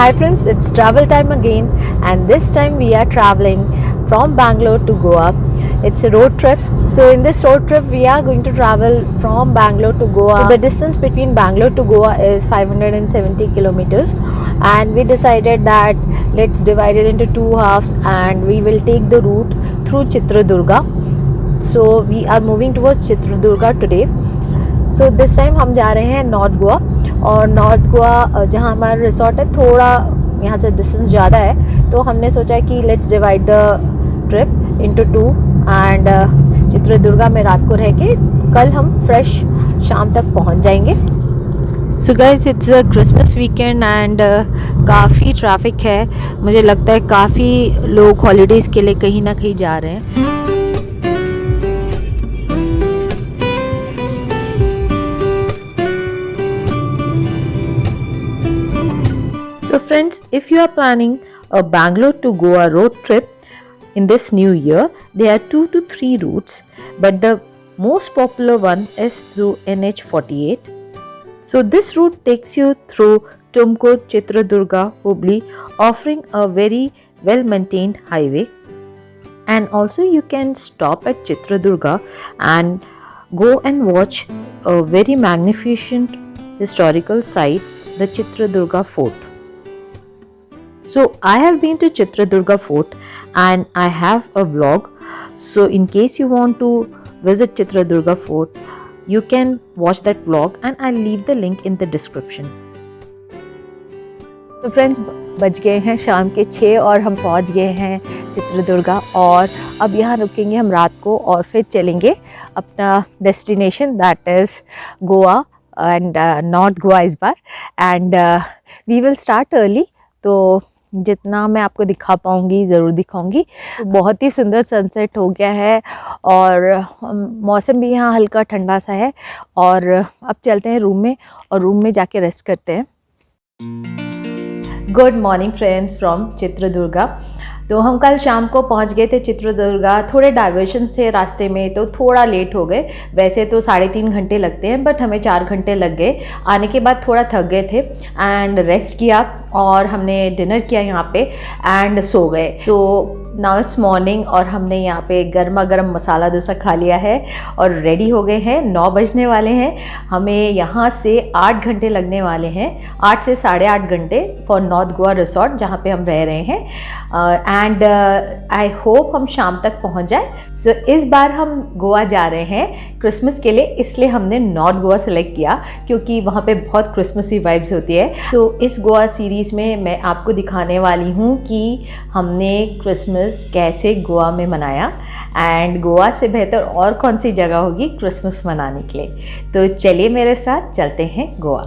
Hi friends, it's travel time again, and this time we are traveling from Bangalore to Goa. It's a road trip. So in this road trip we are going to travel from Bangalore to Goa. So the distance between Bangalore to Goa is 570 kilometers, and we decided that let's divide it into two halves and we will take the route through Chitradurga. So we are moving towards Chitradurga today. So this time हम जा रहे हैं north Goa, और north Goa जहाँ हमारा resort है थोड़ा यहाँ से डिस्टेंस ज़्यादा है, तो हमने सोचा कि let's divide the trip into two and Chitradurga में रात को रह के कल हम फ्रेश शाम तक पहुँच जाएंगे. So guys, it's a Christmas weekend and काफ़ी ट्रैफिक है. मुझे लगता है काफ़ी लोग हॉलीडेज़ के लिए कहीं ना कहीं जा रहे हैं. So friends, if you are planning a Bangalore to Goa road trip in this new year, there are 2 to 3 routes, but the most popular one is through NH48. So this route takes you through Tumkur, Chitradurga, Hubli, offering a very well maintained highway. And also you can stop at Chitradurga and go and watch a very magnificent historical site, the Chitradurga Fort. So I have been to Chitradurga Fort and I have a vlog. So in case you want to visit Chitradurga Fort, you can watch that vlog and I'll leave the link in the description. तो friends, बज गए हैं शाम के 6 और हम पहुंच गए हैं चित्रदुर्गा, और अब यहाँ रुकेंगे हम रात को और फिर चलेंगे अपना destination, that is Goa and north Goa इस बार. And we will start early, तो जितना मैं आपको दिखा पाऊँगी ज़रूर दिखाऊँगी. बहुत ही सुंदर सनसेट हो गया है और मौसम भी यहाँ हल्का ठंडा सा है. और अब चलते हैं रूम में और रूम में जाके रेस्ट करते हैं. Good morning friends from Chitradurga. तो हम कल शाम को पहुंच गए थे चित्रदुर्गा. थोड़े डाइवर्शंस थे रास्ते में तो थोड़ा लेट हो गए. वैसे तो 3.5 घंटे लगते हैं, बट हमें 4 घंटे लग गए. आने के बाद थोड़ा थक गए थे एंड रेस्ट किया और हमने डिनर किया यहाँ पे एंड सो गए. तो नाउ इट्स मॉर्निंग और हमने यहाँ पे गर्मा गर्म मसाला डोसा खा लिया है और रेडी हो गए हैं. 9 बजने वाले हैं. हमें यहाँ से 8 घंटे लगने वाले हैं, 8 से 8.5 घंटे फॉर नॉर्थ गोवा रिसोर्ट जहाँ पे हम रह रहे हैं. एंड आई होप हम शाम तक पहुँच जाए. सो इस बार हम गोवा जा रहे हैं क्रिसमस के लिए, इसलिए हमने नॉर्थ गोवा सेलेक्ट किया क्योंकि वहाँ पे बहुत क्रिसमसी वाइब्स होती है. सो इस गोवा सीरीज़ में मैं आपको दिखाने वाली हूँ कि हमने क्रिसमस कैसे गोवा में मनाया एंड गोवा से बेहतर और कौन सी जगह होगी क्रिसमस मनाने के लिए. तो चलिए मेरे साथ चलते हैं Goa.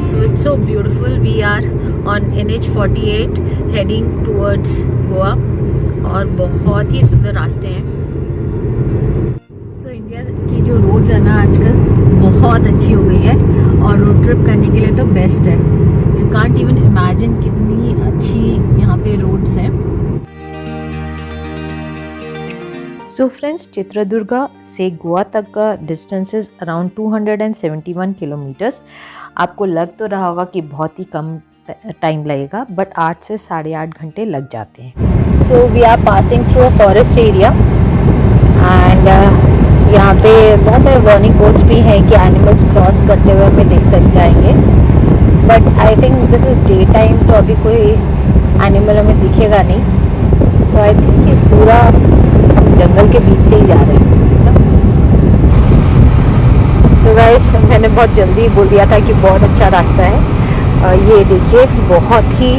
So it's so beautiful. We are on NH48 heading towards Goa और बहुत ही सुंदर रास्ते हैं. So इंडिया की जो रोड्स है ना आजकल बहुत अच्छी हो गई है और रोड ट्रिप करने के लिए तो बेस्ट है. You can't even imagine कितनी अच्छी यहाँ पे रोड्स हैं. सो फ्रेंड्स, चित्रदुर्गा से गोवा तक का डिस्टेंस इज अराउंड 271 किलोमीटर्स. आपको लग तो रहा होगा कि बहुत ही कम टाइम लगेगा, बट 8 से 8.5 घंटे लग जाते हैं. So we are passing through a forest area and यहाँ पे बहुत सारे वार्निंग बोर्ड्स भी हैं कि एनिमल्स क्रॉस करते हुए हमें देख सक जाएंगे. But I think this is day time, तो अभी कोई एनिमल हमें दिखेगा नहीं. तो आई थिंक ये पूरा जंगल के बीच से ही जा रहे हैं. सो गाइस, मैंने बहुत जल्दी बोल दिया था कि बहुत अच्छा रास्ता है. ये देखिए, बहुत ही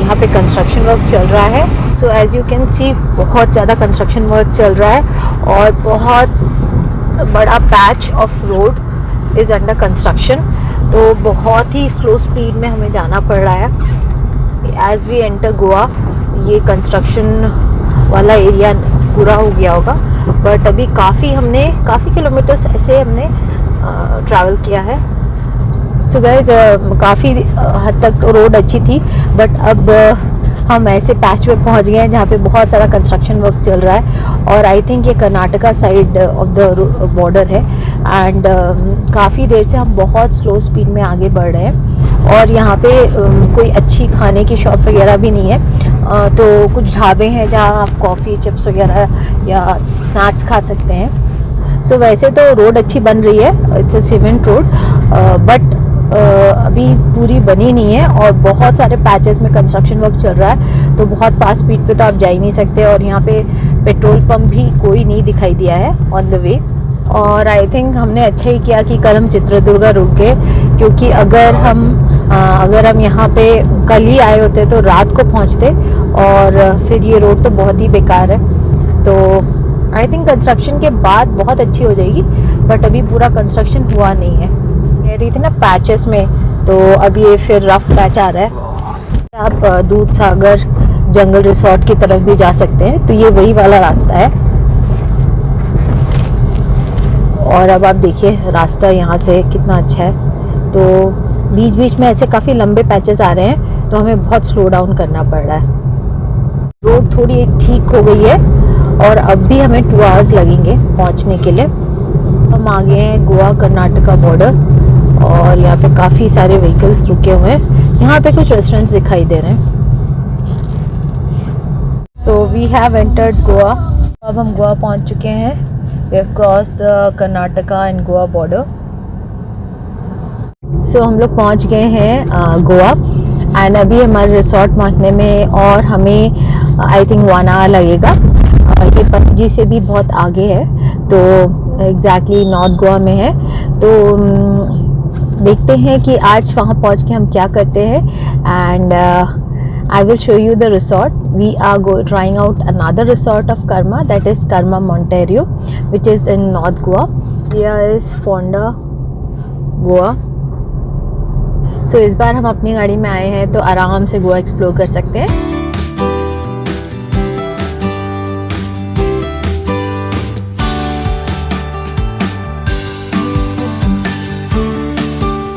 यहाँ पे कंस्ट्रक्शन वर्क चल रहा है. So as you can see बहुत ज़्यादा कंस्ट्रक्शन वर्क चल रहा है और बहुत बड़ा patch of road is under construction. तो बहुत ही स्लो स्पीड में हमें जाना पड़ रहा है. एज़ वी एंटर गोवा, ये कंस्ट्रक्शन वाला एरिया पूरा हो गया होगा, बट अभी काफ़ी किलोमीटर्स ऐसे हमने ट्रैवल किया है. सो गाइस, काफ़ी हद तक तो रोड अच्छी थी, बट अब हम ऐसे पैच पे पहुंच गए हैं जहाँ पे बहुत सारा कंस्ट्रक्शन वर्क चल रहा है. और आई थिंक ये Karnataka side of the border है. एंड काफ़ी देर से हम बहुत स्लो स्पीड में आगे बढ़ रहे हैं और यहाँ पे कोई अच्छी खाने की शॉप वगैरह भी नहीं है। तो कुछ ढाबे हैं जहाँ आप कॉफ़ी चिप्स वगैरह या स्नैक्स खा सकते हैं। सो वैसे तो रोड अच्छी बन रही है, it's a cement road, but अभी पूरी बनी नहीं है और बहुत सारे पैचेस में कंस्ट्रक्शन वर्क चल रहा है, तो बहुत फास्ट स्पीड पे तो आप जा ही नहीं सकते। और यहाँ पे पेट्रोल पंप भी कोई नहीं दिखाई दिया है ऑन द वे। और आई थिंक हमने अच्छा ही किया कि कल हम चित्रदुर्गा रुक गए, क्योंकि अगर हम यहाँ पे कल ही आए होते तो रात को पहुँचते, और फिर ये रोड तो बहुत ही बेकार है। तो आई थिंक कंस्ट्रक्शन के बाद बहुत अच्छी हो जाएगी, बट अभी पूरा कंस्ट्रक्शन हुआ नहीं है। कह रही थी ना पैचेस में, तो अब ये फिर रफ पैच आ रहा है। आप दूध सागर जंगल रिसोर्ट की तरफ भी जा सकते हैं, तो ये वही वाला रास्ता है। और अब आप देखिए रास्ता यहाँ से कितना अच्छा है। तो बीच बीच में ऐसे काफ़ी लंबे पैचेस आ रहे हैं, तो हमें बहुत स्लो डाउन करना पड़ रहा है। रोड थोड़ी ठीक हो गई है और अब भी हमें 2 आवर्स लगेंगे पहुँचने के लिए। हम आ गए हैं गोवा कर्नाटका बॉर्डर, और यहाँ पे काफ़ी सारे व्हीकल्स रुके हुए हैं। यहाँ पे कुछ रेस्टोरेंट्स दिखाई दे रहे हैं। So we have entered Goa. अब हम गोवा पहुँच चुके हैं। We have cross the Karnataka and Goa border. So हम लोग पहुँच गए हैं गोवा, एंड अभी हमारे रिसोर्ट पहुँचने में और हमें आई थिंक 1 आवर लगेगा। ये पणजी से भी बहुत आगे है, तो एग्जैक्टली नॉर्थ गोवा में है। तो देखते हैं कि आज वहाँ पहुँच के हम क्या करते हैं। And I will show you the resort. We are trying out another resort of Karma, that is Karma Monteiro, which is in north Goa. Here is Fonda Goa. So इस बार हम अपनी गाड़ी में आए हैं, तो आराम से गोवा एक्सप्लोर कर सकते हैं।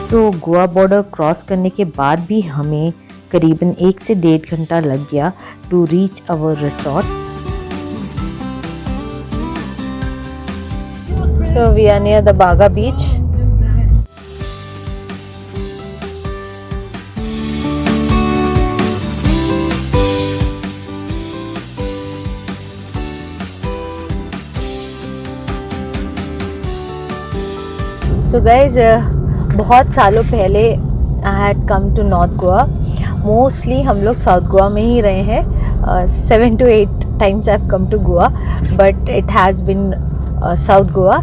सो गोवा बॉर्डर क्रॉस करने के बाद भी हमें करीबन 1 से 1.5 घंटा लग गया to reach our resort. So we are near the Baga beach. So guys बहुत सालों पहले I had come to north Goa. Mostly हम लोग साउथ गोवा में ही रहे हैं। 7 to 8 times I have come to Goa, but it has been south Goa.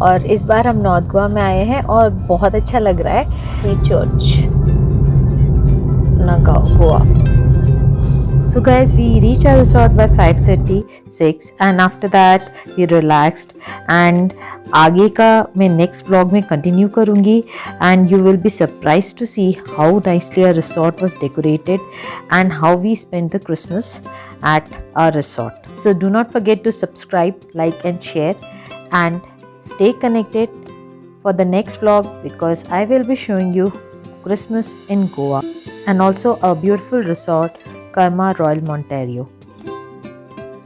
और इस बार हम नॉर्थ गोवा में आए हैं और बहुत अच्छा लग रहा है। ये church Nagaon Goa. So guys, we reached our resort by 5:36 and after that we relaxed, and आगे का मैं नेक्स्ट व्लॉग में कंटिन्यू करूँगी, and you will be surprised to see how nicely our resort was decorated and how we spent the Christmas at our resort. So do not forget to subscribe, like and share, and stay connected for the next vlog, because I will be showing you Christmas in Goa and also a beautiful resort, Karma Royal Monterio.